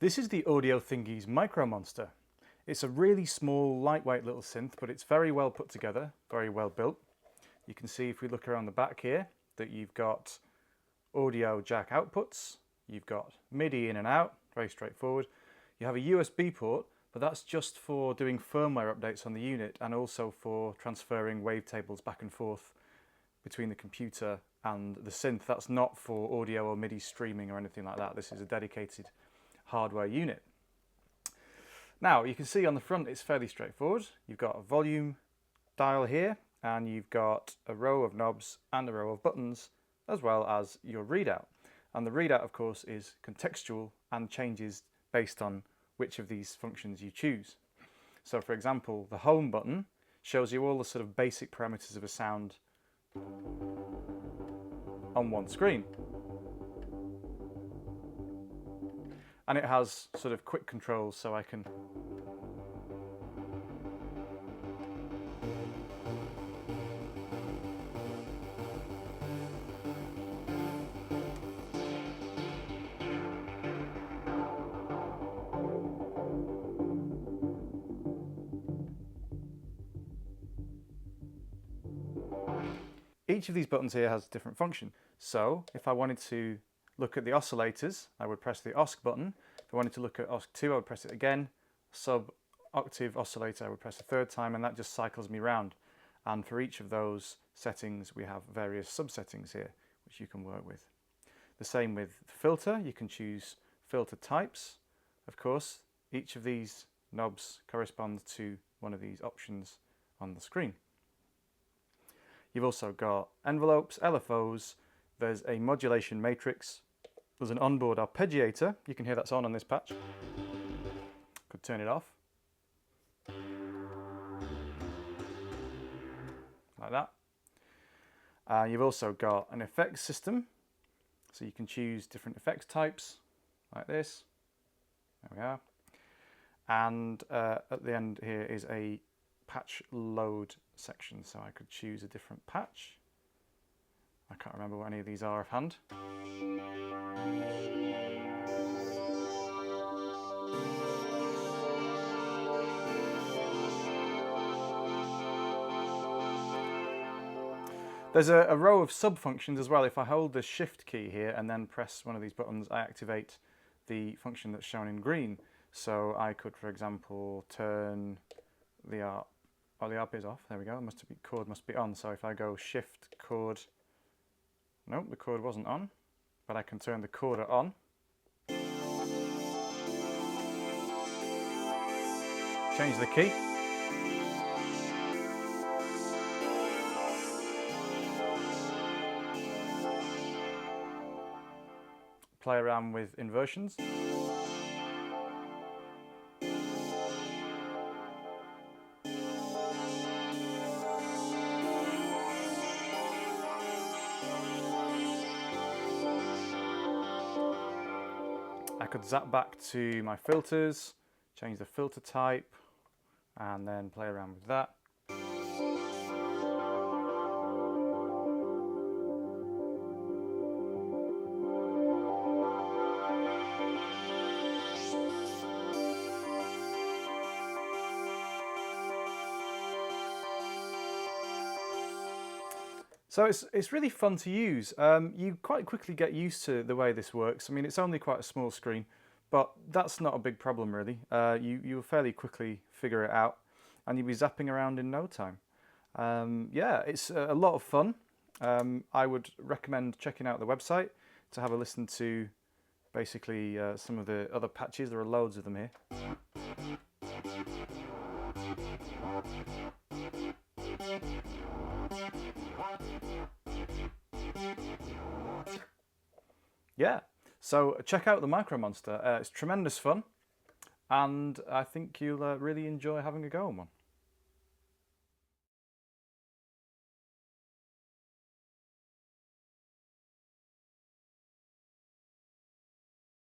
This is the Audiothingies MicroMonsta. It's a really small, lightweight little synth, but it's very well put together, very well built. You can see if we look around the back here that you've got audio jack outputs, you've got MIDI in and out, very straightforward. You have a USB port, but that's just for doing firmware updates on the unit and also for transferring wavetables back and forth between the computer and the synth. That's not for audio or MIDI streaming or anything like that. This is a dedicated hardware unit. Now you can see on the front it's fairly straightforward. You've got a volume dial here and you've got a row of knobs and a row of buttons as well as your readout. And the readout of course is contextual and changes based on which of these functions you choose. So for example, the home button shows you all the sort of basic parameters of a sound on one screen. And it has sort of quick controls, so I can each of these buttons here has a different function. So if I wanted to look at the oscillators, I would press the OSC button. If I wanted to look at OSC2, I would press it again. Sub-octave oscillator, I would press a third time, and that just cycles me round. And for each of those settings, we have various sub-settings here, which you can work with. The same with filter. You can choose filter types. Of course, each of these knobs corresponds to one of these options on the screen. You've also got envelopes, LFOs, there's a modulation matrix, there's an onboard arpeggiator, you can hear that's on this patch. Could turn it off. Like that. You've also got an effects system, so you can choose different effects types, like this. There we are. And at the end here is a patch load section, so I could choose a different patch. I can't remember what any of these are offhand. There's a row of sub-functions as well. If I hold the shift key here and then press one of these buttons, I activate the function that's shown in green. So I could, for example, turn the ARP. Oh, the ARP is off. There we go. Chord must be on. So if I go shift chord, nope, the chord wasn't on, but I can turn the chorder on. Change the key. Play around with inversions. I could zap back to my filters, change the filter type, and then play around with that. So it's really fun to use. You quite quickly get used to the way this works. I mean, it's only quite a small screen, but that's not a big problem really. You'll fairly quickly figure it out and you'll be zapping around in no time. Yeah, it's a lot of fun. I would recommend checking out the website to have a listen to basically some of the other patches. There are loads of them here. Yeah, so check out the MicroMonsta. It's tremendous fun, and I think you'll really enjoy having a go on one.